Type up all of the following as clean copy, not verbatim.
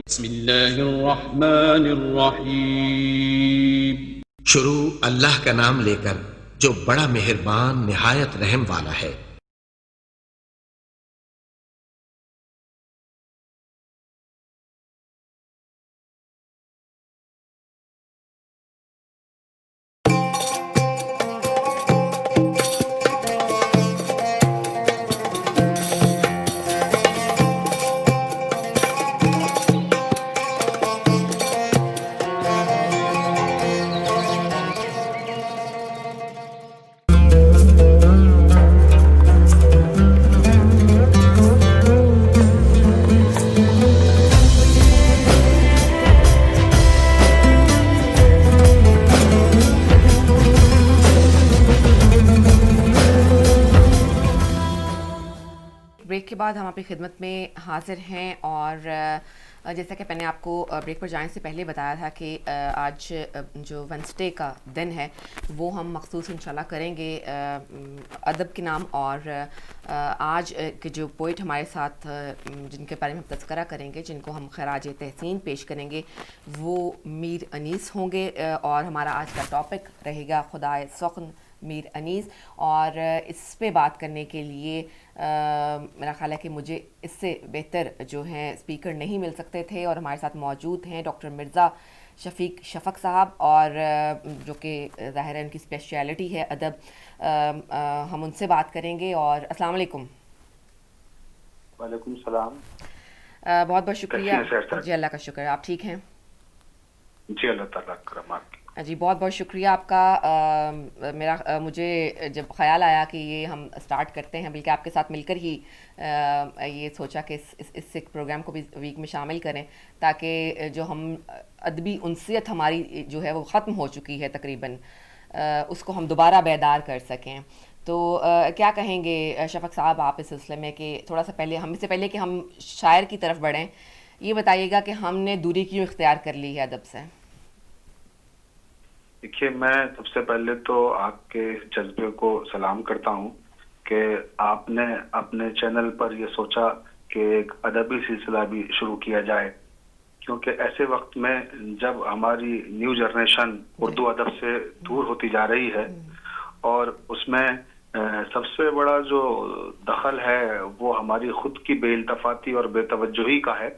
بسم اللہ الرحمن الرحیم. شروع اللہ کا نام لے کر جو بڑا مہربان نہایت رحم والا ہے. بریک کے بعد ہم اپنی خدمت میں حاضر ہیں، اور جیسا کہ میں نے آپ کو بریک پر جانے سے پہلے بتایا تھا کہ آج جو وینسڈے کا دن ہے وہ ہم مخصوص انشاءاللہ کریں گے ادب کے نام، اور آج کے جو پوئٹ ہمارے ساتھ جن کے بارے میں ہم تذکرہ کریں گے، جن کو ہم خراج تحسین پیش کریں گے، وہ میر انیس ہوں گے، اور ہمارا آج کا ٹاپک رہے گا خدائے سخن میر انیس. اور اس پہ بات کرنے کے لیے میرا خیال ہے کہ مجھے اس سے بہتر جو ہیں اسپیکر نہیں مل سکتے تھے، اور ہمارے ساتھ موجود ہیں ڈاکٹر مرزا شفیق شفق صاحب، اور جو کہ ظاہر ہے ان کی اسپیشلٹی ہے ادب. ہم ان سے بات کریں گے. اور السلام علیکم. وعلیکم السلام. بہت بہت شکریہ. جی اللہ کا شکر. آپ ٹھیک ہیں؟ جی اللہ تعالیٰ کرم آپ کی. جی بہت بہت شکریہ آپ کا. مجھے جب خیال آیا کہ یہ ہم اسٹارٹ کرتے ہیں، بلکہ آپ کے ساتھ مل کر ہی یہ سوچا کہ اس پروگرام کو بھی ویک میں شامل کریں، تاکہ جو ہم ادبی انسیت ہماری جو ہے وہ ختم ہو چکی ہے تقریباً، اس کو ہم دوبارہ بیدار کر سکیں. تو کیا کہیں گے شفق صاحب آپ اس سلسلے میں، کہ تھوڑا سا پہلے ہم اس سے پہلے کہ ہم شاعر کی طرف بڑھیں، یہ بتائیے گا کہ ہم نے دوری کیوں اختیار کر لی ہے ادب سے؟ دیکھیے، میں سب سے پہلے تو آپ کے جذبے کو سلام کرتا ہوں کہ آپ نے اپنے چینل پر یہ سوچا کہ ایک ادبی سلسلہ بھی شروع کیا جائے، کیونکہ ایسے وقت میں جب ہماری نیو جنریشن اردو ادب سے دور ہوتی جا رہی ہے، اور اس میں سب سے بڑا جو دخل ہے وہ ہماری خود کی بے التفاتی اور بے توجہی کا ہے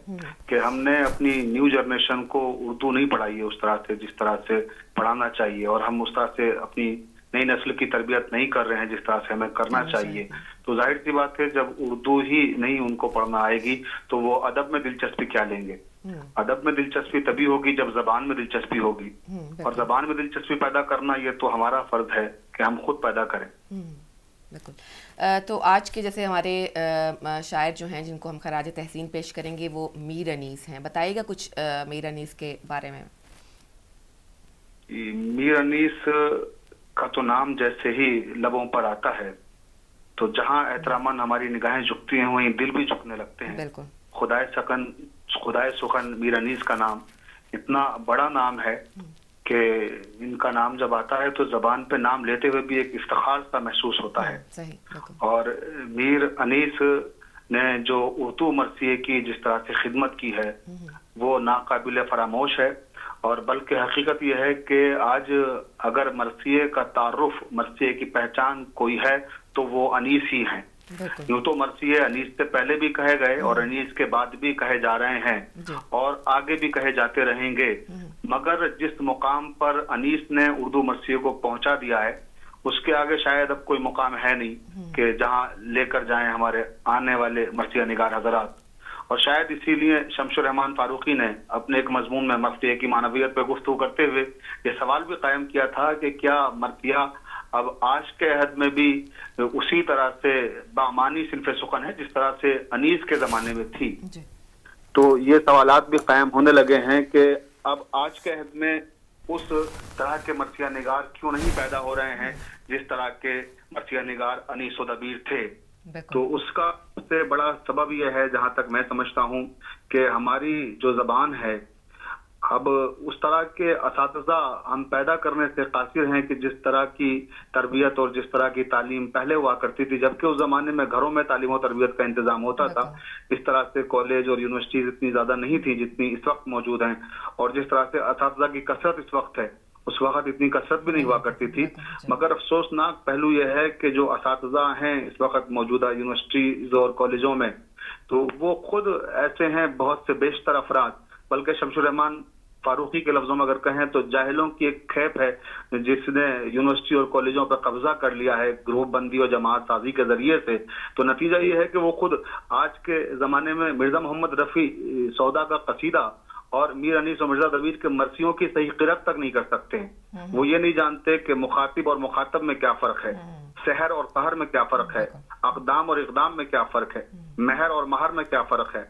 کہ ہم نے اپنی نیو جنریشن کو اردو نہیں پڑھائی ہے اس طرح سے جس طرح سے پڑھانا چاہیے، اور ہم اس طرح سے اپنی نئی نسل کی تربیت نہیں کر رہے ہیں جس طرح سے ہمیں کرنا چاہیے. تو ظاہر سی بات ہے جب اردو ہی نہیں ان کو پڑھنا آئے گی تو وہ ادب میں دلچسپی کیا لیں گے؟ ادب میں دلچسپی تبھی ہوگی جب زبان میں دلچسپی ہوگی، اور زبان میں دلچسپی پیدا کرنا یہ تو ہمارا فرض ہے کہ ہم خود پیدا کریں. بالکل. تو آج کے جیسے ہمارے شاعر جو ہیں جن کو ہم خراج تحسین پیش کریں گے وہ میر انیس ہیں. بتائیے گا کچھ میر انیس کے بارے میں. میر انیس کا تو نام جیسے ہی لبوں پر آتا ہے تو جہاں احتراماً ہماری نگاہیں جھکتی ہیں وہیں دل بھی جھکنے لگتے ہیں. بالکل. خدائے سخن میر انیس کا نام اتنا بڑا نام ہے کہ ان کا نام جب آتا ہے تو زبان پہ نام لیتے ہوئے بھی ایک افتخار سا محسوس ہوتا ہے. اور میر انیس نے جو اردو مرثیے کی جس طرح سے خدمت کی ہے وہ ناقابل فراموش ہے. اور بلکہ حقیقت یہ ہے کہ آج اگر مرثیے کا تعارف، مرثیے کی پہچان کوئی ہے تو وہ انیس ہی ہیں. یوں تو مرثیے انیس سے پہلے بھی کہے گئے اور انیس کے بعد بھی کہے جا رہے ہیں اور آگے بھی کہے جاتے رہیں گے، مگر جس مقام پر انیس نے اردو مرثیے کو پہنچا دیا ہے اس کے آگے شاید اب کوئی مقام ہے نہیں کہ جہاں لے کر جائیں ہمارے آنے والے مرثیہ نگار حضرات. اور شاید اسی لیے شمس الرحمان فاروقی نے اپنے ایک مضمون میں مرثیے کی معنویت پہ گفتگو کرتے ہوئے یہ سوال بھی قائم کیا تھا کہ کیا مرثیہ اب آج کے عہد میں بھی اسی طرح سے بامانی صنف سخن ہے جس طرح سے انیس کے زمانے میں تھی؟ تو یہ سوالات بھی قائم ہونے لگے ہیں کہ اب آج کے عہد میں اس طرح کے مرثیہ نگار کیوں نہیں پیدا ہو رہے ہیں جس طرح کے مرثیہ نگار انیس و دبیر تھے. تو اس کا سب سے بڑا سبب یہ ہے جہاں تک میں سمجھتا ہوں کہ ہماری جو زبان ہے اب اس طرح کے اساتذہ ہم پیدا کرنے سے قاصر ہیں کہ جس طرح کی تربیت اور جس طرح کی تعلیم پہلے ہوا کرتی تھی، جبکہ اس زمانے میں گھروں میں تعلیم و تربیت کا انتظام ہوتا تھا، اس طرح سے کالج اور یونیورسٹیز اتنی زیادہ نہیں تھی جتنی اس وقت موجود ہیں، اور جس طرح سے اساتذہ کی کثرت اس وقت ہے اس وقت اتنی کثرت بھی نہیں ہوا کرتی تھی. مگر افسوسناک پہلو یہ ہے کہ جو اساتذہ ہیں اس وقت موجودہ یونیورسٹیز اور کالجوں میں، تو وہ خود ایسے ہیں بہت سے بیشتر افراد، بلکہ شمس الرحمان فاروقی کے لفظوں میں اگر کہیں تو جاہلوں کی ایک کھیپ ہے جس نے یونیورسٹی اور کالجوں پر قبضہ کر لیا ہے گروپ بندی اور جماعت سازی کے ذریعے سے. تو نتیجہ یہ ہے کہ وہ خود آج کے زمانے میں مرزا محمد رفیع سودا کا قصیدہ اور میر انیس اور مرزا درویش کے مرثیوں کی صحیح قرأت تک نہیں کر سکتے ہیں. وہ یہ نہیں جانتے کہ مخاطب اور مخاطب میں کیا فرق ہے، سحر اور قہر میں کیا فرق ہے، اقدام اور اقدام میں کیا فرق ہے، مہر اور مہر میں کیا فرق ہے.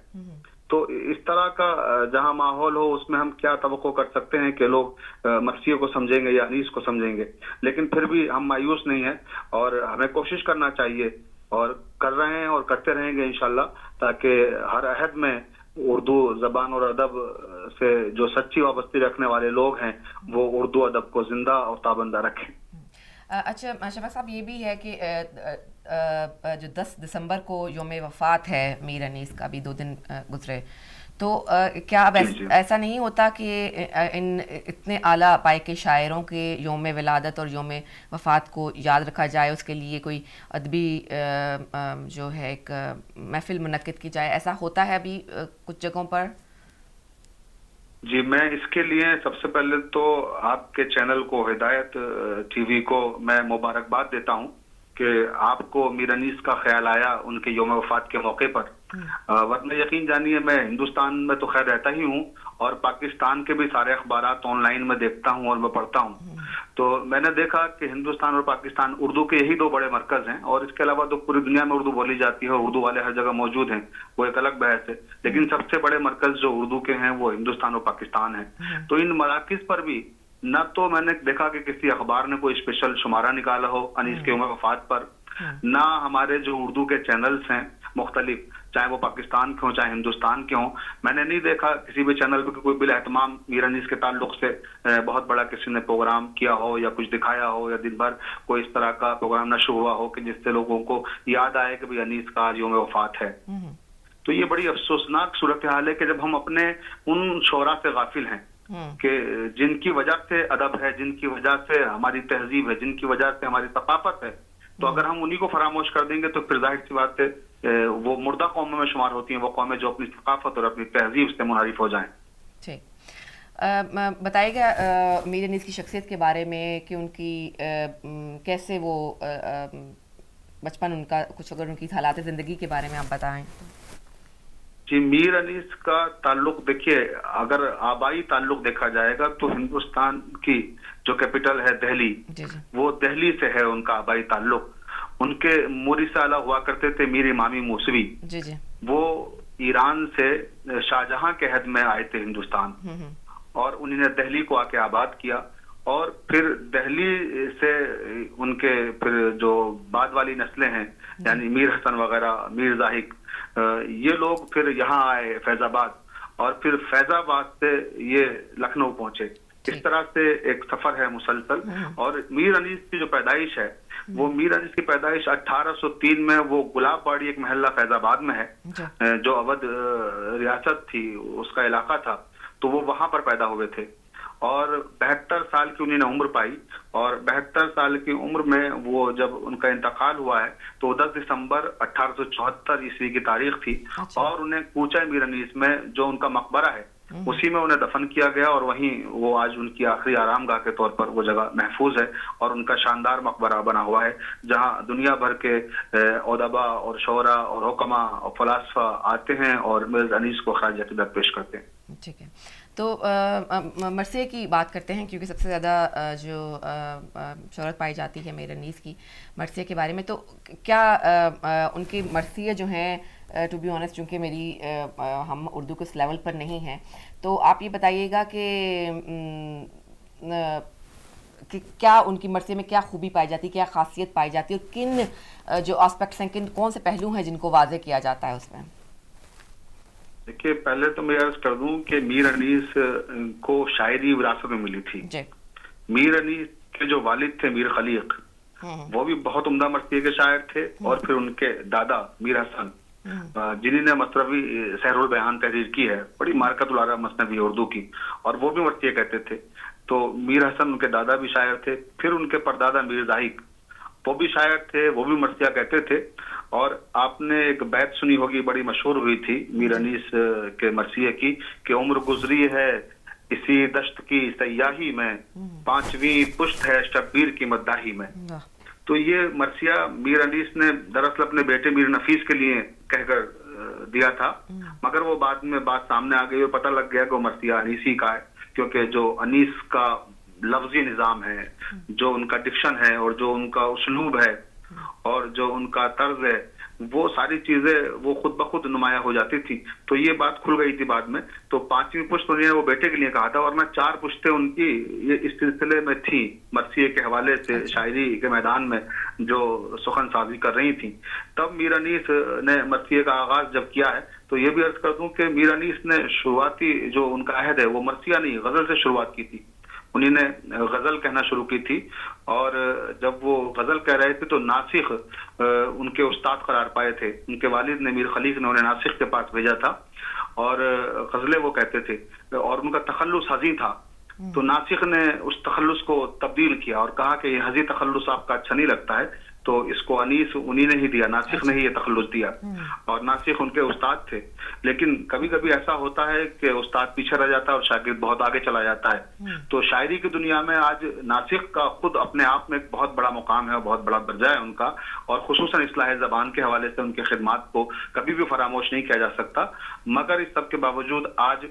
تو اس طرح کا جہاں ماحول ہو اس میں ہم کیا توقع کر سکتے ہیں کہ لوگ مرثیوں کو سمجھیں گے یا انیس کو سمجھیں گے. لیکن پھر بھی ہم مایوس نہیں ہیں اور ہمیں کوشش کرنا چاہیے اور کر رہے ہیں اور کرتے رہیں گے انشاءاللہ، تاکہ ہر عہد میں اردو زبان اور ادب سے جو سچی وابستی رکھنے والے لوگ ہیں وہ اردو ادب کو زندہ اور تابندہ رکھیں. اچھا شفیق صاحب، یہ بھی ہے کہ جو 10 دسمبر کو یوم وفات ہے میر انیس کا، بھی 2 دن گزرے، تو کیا اب ایسا نہیں ہوتا کہ ان اتنے اعلیٰ پائے کے شاعروں کے یوم ولادت اور یوم وفات کو یاد رکھا جائے، اس کے لیے کوئی ادبی جو ہے ایک محفل منعقد کی جائے؟ ایسا ہوتا ہے ابھی کچھ جگہوں پر؟ جی، میں اس کے لیے سب سے پہلے تو آپ کے چینل کو، ہدایت ٹی وی کو میں مبارکباد دیتا ہوں کہ آپ کو میر انیس کا خیال آیا ان کے یوم وفات کے موقع پر. ورنہ یقین جانیے میں ہندوستان میں تو خیر رہتا ہی ہوں اور پاکستان کے بھی سارے اخبارات آن لائن میں دیکھتا ہوں اور میں پڑھتا ہوں. تو میں نے دیکھا کہ ہندوستان اور پاکستان اردو کے یہی 2 بڑے مرکز ہیں، اور اس کے علاوہ تو پوری دنیا میں اردو بولی جاتی ہے، اردو والے ہر جگہ موجود ہیں، وہ ایک الگ بحث ہے. لیکن سب سے بڑے مرکز جو اردو کے ہیں وہ ہندوستان اور پاکستان ہیں. تو ان مراکز پر بھی نہ تو میں نے دیکھا کہ کسی اخبار نے کوئی اسپیشل شمارہ نکالا ہو انیس کے یوم وفات پر، نہ ہمارے جو اردو کے چینلز ہیں مختلف، چاہے وہ پاکستان کے ہوں چاہے ہندوستان کے ہوں، میں نے نہیں دیکھا کسی بھی چینل پہ کوئی بلا اہتمام میر انیس کے تعلق سے بہت بڑا کسی نے پروگرام کیا ہو یا کچھ دکھایا ہو، یا دن بھر کوئی اس طرح کا پروگرام نشر ہوا ہو کہ جس سے لوگوں کو یاد آئے کہ انیس کا یوم وفات ہے. تو یہ بڑی افسوسناک صورتحال ہے کہ جب ہم اپنے ان شعراء سے غافل ہیں کہ جن کی وجہ سے ادب ہے، جن کی وجہ سے ہماری تہذیب ہے، جن کی وجہ سے ہماری ثقافت ہے، تو اگر ہم انہی کو فراموش کر دیں گے تو پھر ظاہر سی بات ہے وہ مردہ قوموں میں شمار ہوتی ہیں، وہ قومیں جو اپنی ثقافت اور اپنی تہذیب سے منحرف ہو جائیں. ٹھیک، بتائیے گا میر انیس کی شخصیت کے بارے میں کہ ان کی کیسے وہ بچپن ان کا، کچھ اگر ان کی حالات زندگی کے بارے میں آپ بتائیں. جی، میر انیس کا تعلق دیکھیے، اگر آبائی تعلق دیکھا جائے گا تو ہندوستان کی جو کیپٹل ہے دہلی، وہ دہلی سے ہے ان کا آبائی تعلق. ان کے موری سالہ ہوا کرتے تھے میر امامی موسوی، وہ ایران سے شاہجہاں کے عہد میں آئے تھے ہندوستان، اور انہوں نے دہلی کو آ کے آباد کیا، اور پھر دہلی سے ان کے پھر جو بعد والی نسلیں ہیں یعنی میر حسن وغیرہ، میر زاہد، یہ لوگ پھر یہاں آئے فیض آباد، اور پھر فیض آباد سے یہ لکھنؤ پہنچے. اس طرح سے ایک سفر ہے مسلسل. اور میر انیس کی جو پیدائش ہے، وہ میر انیس کی پیدائش 1803 میں وہ گلاب باڑی ایک محلہ فیض آباد میں ہے جو اودھ ریاست تھی، اس کا علاقہ تھا، تو وہ وہاں پر پیدا ہوئے تھے. اور 72 سال کی انہوں نے عمر پائی، اور 72 سال کی عمر میں وہ جب ان کا انتقال ہوا ہے تو 10 دسمبر 1874 عیسوی کی تاریخ تھی، اور انہیں کوچہ میر انیس میں جو ان کا مقبرہ ہے اسی میں انہیں دفن کیا گیا، اور وہیں وہ آج ان کی آخری آرام گاہ کے طور پر وہ جگہ محفوظ ہے، اور ان کا شاندار مقبرہ بنا ہوا ہے جہاں دنیا بھر کے ادباء اور شعراء اور حکما اور فلاسفہ آتے ہیں اور مرزا انیس کو خراج عقیدت پیش کرتے ہیں. ٹھیک ہے، تو مرثیے کی بات کرتے ہیں کیونکہ سب سے زیادہ جو شہرت پائی جاتی ہے میر انیس کی مرثیے کے بارے میں. تو کیا ان کی مرثیے جو ہیں، ٹو بی آنیسٹ چونکہ ہم اردو کے اس لیول پر نہیں ہیں، تو آپ یہ بتائیے گا کہ کیا ان کی مرثیے میں کیا خوبی پائی جاتی ہے، کیا خاصیت پائی جاتی ہے، اور کن جو آسپیکٹس ہیں، کون سے پہلو ہیں جن کو واضح کیا جاتا ہے اس میں؟ دیکھیے پہلے تو میں عرض کر دوں کہ میر انیس کو شاعری وراثت میں ملی تھی. میر انیس کے جو والد تھے میر خلیق، وہ بھی بہت عمدہ مرثیے کے شاعر تھے، اور پھر ان کے دادا میر حسن جنہوں نے مصنوی سحر البیان تحریر کی ہے، بڑی مارکت العرب مصنوی اردو کی، اور وہ بھی مرثیے کہتے تھے. تو میر حسن ان کے دادا بھی شاعر تھے، پھر ان کے پردادا میر زاہد وہ بھی شاعر تھے، وہ بھی مرثیہ کہتے تھے. اور آپ نے ایک بیت سنی ہوگی بڑی مشہور ہوئی تھی میر انیس کے مرثیے کی کہ عمر گزری ہے اسی دشت کی سیاہی میں، پانچویں پشت ہے شبیر کی مداحی میں. تو یہ مرثیہ میر انیس نے دراصل اپنے بیٹے میر نفیس کے لیے کہہ کر دیا تھا، مگر وہ بعد میں بات سامنے آ گئی اور پتہ لگ گیا کہ وہ مرثیہ انیسی کا ہے، کیونکہ جو انیس کا لفظی نظام ہے، جو ان کا ڈکشن ہے، اور جو ان کا اسلوب ہے، اور جو ان کا طرز ہے، وہ ساری چیزیں وہ خود بخود نمایاں ہو جاتی تھی. تو یہ بات کھل گئی تھی بعد میں. تو پانچویں پشت انہوں نے وہ بیٹے کے لیے کہا تھا، ورنہ 4 پشتیں ان کی یہ اس سلسلے میں تھی مرثیے کے حوالے سے شاعری کے میدان میں جو سخن سازی کر رہی تھیں. تب میر انیس نے مرثیے کا آغاز جب کیا ہے تو یہ بھی عرض کر دوں کہ میر انیس نے شروعاتی جو ان کا عہد ہے وہ مرثیہ نہیں غزل سے شروعات کی تھی. انہوں نے غزل کہنا شروع کی تھی، اور جب وہ غزل کہہ رہے تھے تو ناسخ ان کے استاد قرار پائے تھے. ان کے والد نے میر خلیق نے انہیں ناسخ کے پاس بھیجا تھا، اور غزلیں وہ کہتے تھے، اور ان کا تخلص حزین تھا. تو ناسخ نے اس تخلص کو تبدیل کیا اور کہا کہ یہ حزین تخلص آپ کا اچھا نہیں لگتا ہے، تو اس کو انیس انہی نے ہی دیا، ناسخ نے ہی یہ تخلص دیا. اور ناسخ ان کے استاد تھے. لیکن کبھی کبھی ایسا ہوتا ہے کہ استاد پیچھے رہ جاتا ہے اور شاگرد بہت آگے چلا جاتا ہے. تو شاعری کی دنیا میں آج ناسخ کا خود اپنے آپ میں ایک بہت بڑا مقام ہے، بہت بڑا درجہ ہے ان کا، اور خصوصاً اصلاح زبان کے حوالے سے ان کی خدمات کو کبھی بھی فراموش نہیں کیا جا سکتا. مگر اس سب کے باوجود آج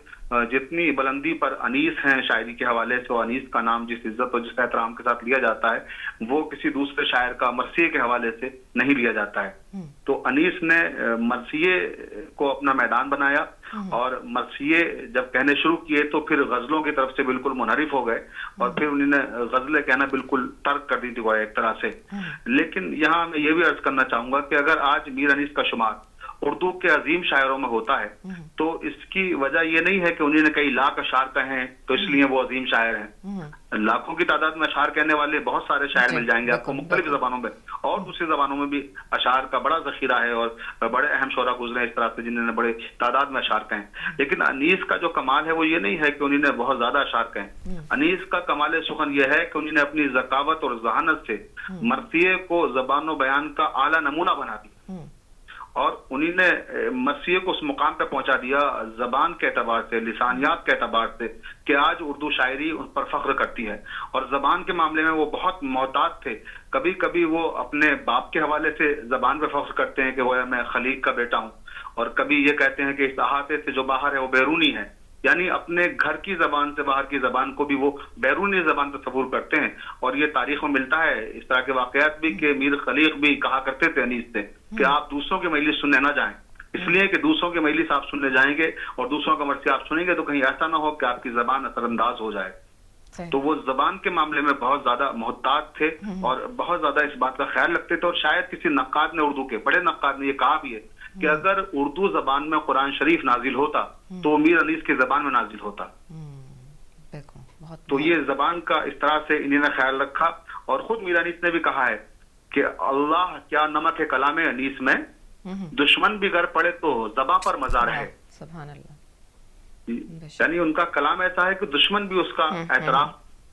جتنی بلندی پر انیس ہیں شاعری کے حوالے سے، انیس کا نام جس عزت اور جس احترام کے ساتھ لیا جاتا ہے وہ کسی دوسرے شاعر کا مرثیے کے حوالے سے نہیں لیا جاتا ہے. تو انیس نے مرثیے کو اپنا میدان بنایا، اور مرثیے جب کہنے شروع کیے تو پھر غزلوں کی طرف سے بالکل منحرف ہو گئے، اور پھر انہوں نے غزلیں کہنا بالکل ترک کر دی تھی ایک طرح سے. لیکن یہاں میں یہ بھی عرض کرنا چاہوں گا کہ اگر آج میر انیس کا شمار اردو کے عظیم شاعروں میں ہوتا ہے تو اس کی وجہ یہ نہیں ہے کہ انہوں نے کئی لاکھ اشعار کہے ہیں تو اس لیے وہ عظیم شاعر ہیں. لاکھوں کی تعداد میں اشعار کہنے والے بہت سارے شاعر مل جائیں گے آپ کو مختلف زبانوں میں، اور دوسری زبانوں میں بھی اشعار کا بڑا ذخیرہ ہے، اور بڑے اہم شعراء گزرے ہیں اس طرح سے جنہوں نے بڑے تعداد میں اشعار کہے. لیکن انیس کا جو کمال ہے وہ یہ نہیں ہے کہ انہوں نے بہت زیادہ اشعار کہے. انیس کا کمال سخن یہ ہے کہ انہوں نے اپنی ذکاوت اور ذہانت سے مرثیے کو زبان و بیان کا اعلیٰ نمونہ بنا دیا، اور انہوں نے مرثیے کو اس مقام پہ پہنچا دیا زبان کے اعتبار سے، لسانیات کے اعتبار سے، کہ آج اردو شاعری ان پر فخر کرتی ہے. اور زبان کے معاملے میں وہ بہت محتاط تھے. کبھی کبھی وہ اپنے باپ کے حوالے سے زبان پہ فخر کرتے ہیں کہ وہ میں خلیق کا بیٹا ہوں، اور کبھی یہ کہتے ہیں کہ اس احاطے سے جو باہر ہے وہ بیرونی ہے، یعنی اپنے گھر کی زبان سے باہر کی زبان کو بھی وہ بیرونی زبان تصور کرتے ہیں. اور یہ تاریخ میں ملتا ہے اس طرح کے واقعات بھی کہ میر خلیق بھی کہا کرتے تھے انیس سے کہ آپ دوسروں کے مجلس سننے نہ جائیں، اس لیے کہ دوسروں کے مجلس آپ سننے جائیں گے اور دوسروں کا مرثیہ آپ سنیں گے تو کہیں ایسا نہ ہو کہ آپ کی زبان اثر انداز ہو جائے. تو وہ زبان کے معاملے میں بہت زیادہ محتاط تھے اور بہت زیادہ اس بات کا خیال رکھتے تھے. اور شاید کسی نقاد نے، اردو کے بڑے نقاد نے یہ کہا بھی ہے کہ اگر اردو زبان میں قرآن شریف نازل ہوتا تو میر انیس کی زبان میں نازل ہوتا. تو یہ زبان کا اس طرح سے انہوں نے خیال رکھا. اور خود میر انیس نے بھی کہا ہے کہ اللہ کیا نمک ہے کلام انیس میں، دشمن بھی گر پڑے تو زباں پر مزار ہے. سبحان اللہ. یعنی ان کا کلام ایسا ہے کہ دشمن بھی اس کا اعتراف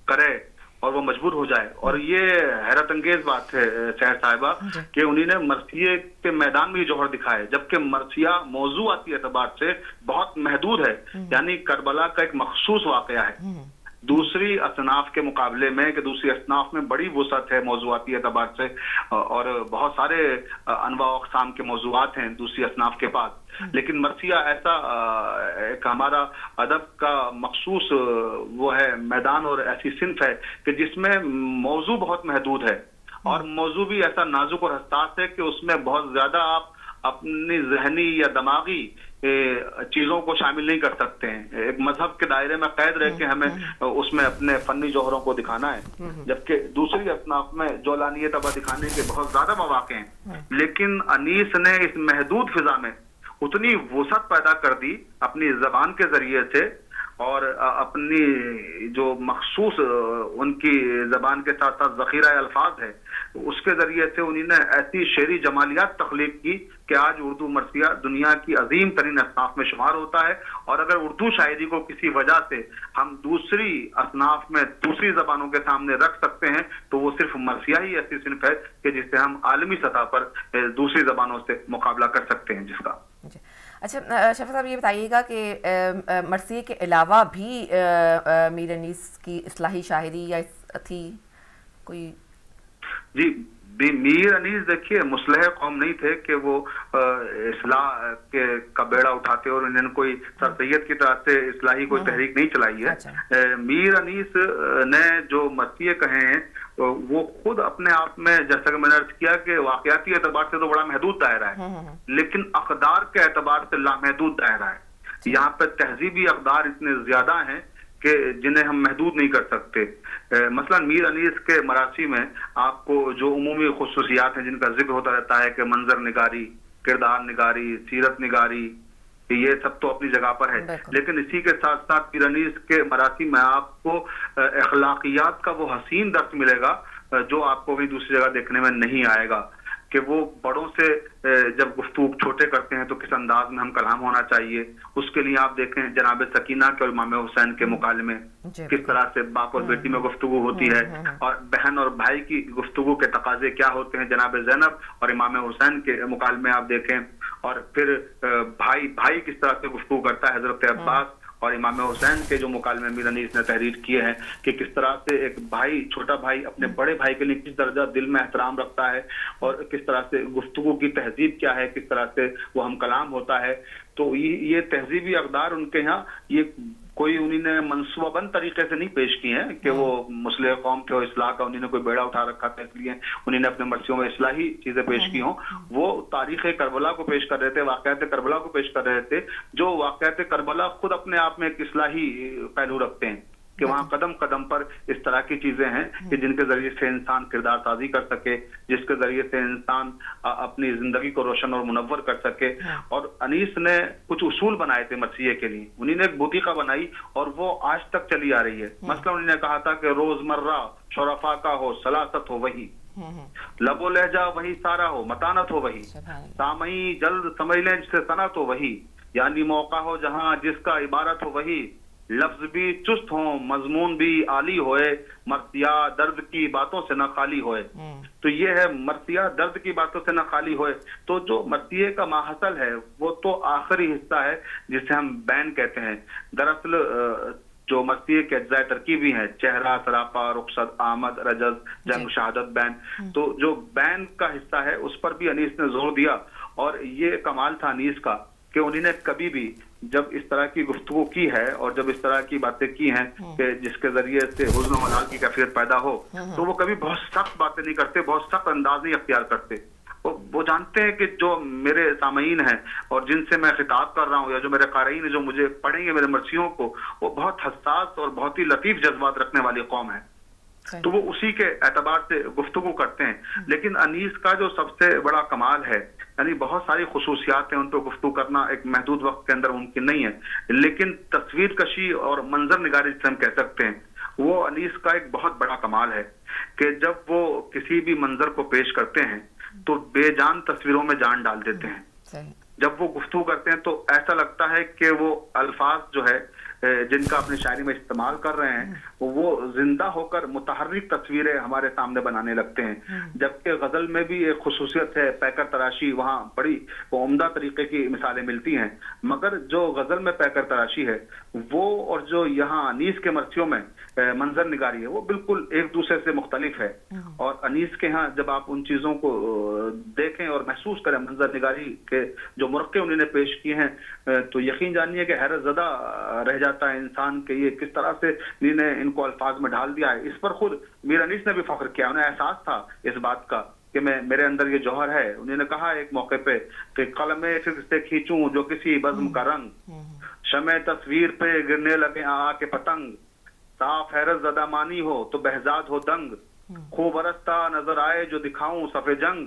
کرے اور وہ مجبور ہو جائے. اور یہ حیرت انگیز بات ہے سحر صاحبہ کہ انہوں نے مرثیے کے میدان میں ہی جوہر دکھائے، جبکہ مرثیہ موضوعاتی اعتبار سے بہت محدود ہے. یعنی کربلا کا ایک مخصوص واقعہ ہے دوسری اصناف کے مقابلے میں، کہ دوسری اصناف میں بڑی وسعت ہے موضوعاتی اعتبار سے، اور بہت سارے انواع و اقسام کے موضوعات ہیں دوسری اصناف کے پاس. لیکن مرثیہ ایسا ایک ہمارا ادب کا مخصوص وہ ہے میدان اور ایسی صنف ہے کہ جس میں موضوع بہت محدود ہے، اور موضوع بھی ایسا نازک اور حساس ہے کہ اس میں بہت زیادہ آپ اپنی ذہنی یا دماغی چیزوں کو شامل نہیں کر سکتے ہیں. ایک مذہب کے دائرے میں قید رہ کے ہمیں اس میں اپنے فنی جوہروں کو دکھانا ہے، جبکہ دوسری اصناف میں جولانیت ابا دکھانے کے بہت زیادہ مواقع ہیں. لیکن انیس نے اس محدود فضا میں اتنی وسعت پیدا کر دی اپنی زبان کے ذریعے سے، اور اپنی جو مخصوص ان کی زبان کے ساتھ ساتھ ذخیرہ الفاظ ہے اس کے ذریعے سے انہوں نے ایسی شعری جمالیات تخلیق کی کہ آج اردو مرثیہ دنیا کی عظیم ترین اصناف میں شمار ہوتا ہے. اور اگر اردو شاعری کو کسی وجہ سے ہم دوسری اصناف میں دوسری زبانوں کے سامنے رکھ سکتے ہیں تو وہ صرف مرثیہ ہی ایسی صنف ہے کہ جس سے ہم عالمی سطح پر دوسری زبانوں سے مقابلہ کر سکتے ہیں جس کا. اچھا شفیع صاحب یہ بتائیے گا کہ مرثیے کے علاوہ بھی میر انیس کی اصلاحی شاعری یا تھی کوئی؟ جی میر انیس دیکھیے مصلح قوم نہیں تھے کہ وہ اصلاح کا بیڑا اٹھاتے اور انہوں نے کوئی سر سید کی طرح سے اصلاحی کوئی تحریک نہیں چلائی ہے. میر انیس نے جو مرثیے کہے ہیں وہ خود اپنے آپ میں جیسا کہ میں نے عرض کیا کہ واقعاتی اعتبار سے تو بڑا محدود دائرہ ہے لیکن اقدار کے اعتبار سے لامحدود دائرہ ہے. یہاں پہ تہذیبی اقدار اتنے زیادہ ہیں کہ جنہیں ہم محدود نہیں کر سکتے. مثلا میر انیس کے مراثی میں آپ کو جو عمومی خصوصیات ہیں جن کا ذکر ہوتا رہتا ہے کہ منظر نگاری، کردار نگاری، سیرت نگاری، یہ سب تو اپنی جگہ پر ہے، لیکن اسی کے ساتھ ساتھ میر انیس کے مراثی میں آپ کو اخلاقیات کا وہ حسین درس ملے گا جو آپ کو بھی دوسری جگہ دیکھنے میں نہیں آئے گا. کہ وہ بڑوں سے جب گفتگو چھوٹے کرتے ہیں تو کس انداز میں ہم کلام ہونا چاہیے. اس کے لیے آپ دیکھیں جناب سکینہ کے اور امام حسین کے مکالمے کس طرح سے باپ اور بیٹی میں گفتگو ہوتی ہے، اور بہن اور بھائی کی گفتگو کے تقاضے کیا ہوتے ہیں. جناب زینب اور امام حسین کے مکالمے آپ دیکھیں، اور پھر بھائی کس طرح سے گفتگو کرتا ہے حضرت عباس اور امام حسین کے جو مکالمے میر انیس نے تحریر کیے ہیں کہ کس طرح سے ایک بھائی، چھوٹا بھائی اپنے بڑے بھائی کے لیے کس درجہ دل میں احترام رکھتا ہے، اور کس طرح سے گفتگو کی تہذیب کیا ہے، کس طرح سے وہ ہم کلام ہوتا ہے. تو یہ تہذیبی اقدار ان کے یہاں یہ کوئی انہوں نے منصوبہ بند طریقے سے نہیں پیش کی ہیں کہ وہ مصلح قوم کے اصلاح کا انہوں نے کوئی بیڑا اٹھا رکھا تھا اس لیے انہوں نے اپنے مرثیوں میں اصلاحی چیزیں پیش کی ہوں. وہ تاریخ کربلا کو پیش کر رہے تھے، واقعات کربلا کو پیش کر رہے تھے، جو واقعات کربلا خود اپنے آپ میں ایک اصلاحی پہلو رکھتے ہیں کہ وہاں قدم قدم پر اس طرح کی چیزیں ہیں کہ جن کے ذریعے سے انسان کردار سازی کر سکے، جس کے ذریعے سے انسان اپنی زندگی کو روشن اور منور کر سکے. اور انیس نے کچھ اصول بنائے تھے مرثیے کے لیے، انہوں نے ایک بوتیقہ بنائی اور وہ آج تک چلی آ رہی ہے. مثلا انہوں نے کہا تھا کہ روزمرہ شرفا کا ہو، سلاست ہو وہی، لب و لہجہ وہی سارا ہو، متانت ہو وہی، سامعی جلد سمجھ لیں جسے صنعت ہو وہی، یعنی موقع ہو جہاں جس کا عبارت ہو وہی، لفظ بھی چست ہوں مضمون بھی عالی ہوئے، مرثیہ درد کی باتوں سے نہ خالی ہوئے. تو یہ ہے مرثیہ درد کی باتوں سے نہ خالی ہوئے. تو جو مرثیے کا ماحصل ہے وہ تو آخری حصہ ہے جسے ہم بین کہتے ہیں. دراصل جو مرثیے کے اجزاء ترکیبی ہیں، چہرہ، سراپا، رخصت، آمد، رجز، جنگ، شہادت، بین، تو جو بین کا حصہ ہے اس پر بھی انیس نے زور دیا. اور یہ کمال تھا انیس کا کہ انہوں نے کبھی بھی جب اس طرح کی گفتگو کی ہے اور جب اس طرح کی باتیں کی ہیں کہ جس کے ذریعے سے حزن و ملال کی کیفیت پیدا ہو، تو وہ کبھی بہت سخت باتیں نہیں کرتے، بہت سخت انداز نہیں اختیار کرتے. وہ جانتے ہیں کہ جو میرے سامعین ہیں اور جن سے میں خطاب کر رہا ہوں یا جو میرے قارئین ہیں جو مجھے پڑھیں گے میرے مرثیوں کو، وہ بہت حساس اور بہت ہی لطیف جذبات رکھنے والی قوم ہے. تو وہ اسی کے اعتبار سے گفتگو کرتے ہیں. لیکن انیس کا جو سب سے بڑا کمال ہے، یعنی بہت ساری خصوصیات ہیں، ان پہ گفتگو کرنا ایک محدود وقت کے اندر ممکن نہیں ہے، لیکن تصویر کشی اور منظر نگاری جسے ہم کہہ سکتے ہیں، وہ انیس کا ایک بہت بڑا کمال ہے کہ جب وہ کسی بھی منظر کو پیش کرتے ہیں تو بے جان تصویروں میں جان ڈال دیتے ہیں. جب وہ گفتگو کرتے ہیں تو ایسا لگتا ہے کہ وہ الفاظ جو ہے جن کا اپنی شاعری میں استعمال کر رہے ہیں وہ زندہ ہو کر متحرک تصویریں ہمارے سامنے بنانے لگتے ہیں. جبکہ غزل میں بھی ایک خصوصیت ہے، پیکر تراشی، وہاں بڑی عمدہ طریقے کی مثالیں ملتی ہیں، مگر جو غزل میں پیکر تراشی ہے وہ اور جو یہاں انیس کے مرثیوں میں منظر نگاری ہے وہ بالکل ایک دوسرے سے مختلف ہے. اور انیس کے ہاں جب آپ ان چیزوں کو دیکھیں اور محسوس کریں، منظر نگاری کے جو مرقع انہوں نے پیش کیے ہیں، تو یقین جانیے کہ حیرت زدہ رہ جاتا ہے انسان کہ یہ کس طرح سے انہوں نے ان کو الفاظ میں ڈھال دیا ہے. اس پر خود میر انیس نے بھی فخر کیا، انہیں احساس تھا اس بات کا کہ میرے اندر یہ جوہر ہے. انہوں نے کہا ایک موقع پہ کہ قلم فکر سے کھینچوں جو کسی بزم کا رنگ، شمع تصویر پہ گرنے لگے آ کے پتنگ، صاف حیرت زدہ مانی ہو تو بہزاد ہو دنگ، خوب برستا نظر آئے جو دکھاؤں صف جنگ،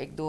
1-2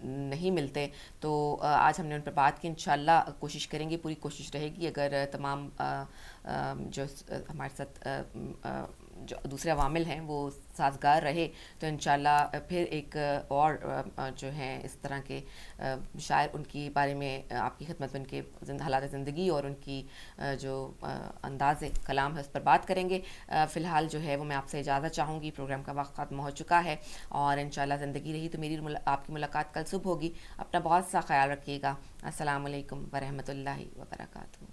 نہیں ملتے. تو آج ہم نے ان پر بات کی. انشاءاللہ کوشش کریں گے, پوری کوشش رہے گی اگر تمام جو ہمارے ساتھ جو دوسرے عوامل ہیں وہ سازگار رہے تو انشاءاللہ پھر ایک اور جو ہیں اس طرح کے شاعر ان کی بارے میں آپ کی خدمت میں ان کے حالات زندگی اور ان کی جو انداز کلام ہے اس پر بات کریں گے. فی الحال جو ہے وہ میں آپ سے اجازت چاہوں گی, پروگرام کا وقت ختم ہو چکا ہے اور انشاءاللہ زندگی رہی تو میری آپ کی ملاقات کل صبح ہوگی. اپنا بہت سا خیال رکھیے گا. السلام علیکم ورحمۃ اللہ وبرکاتہ.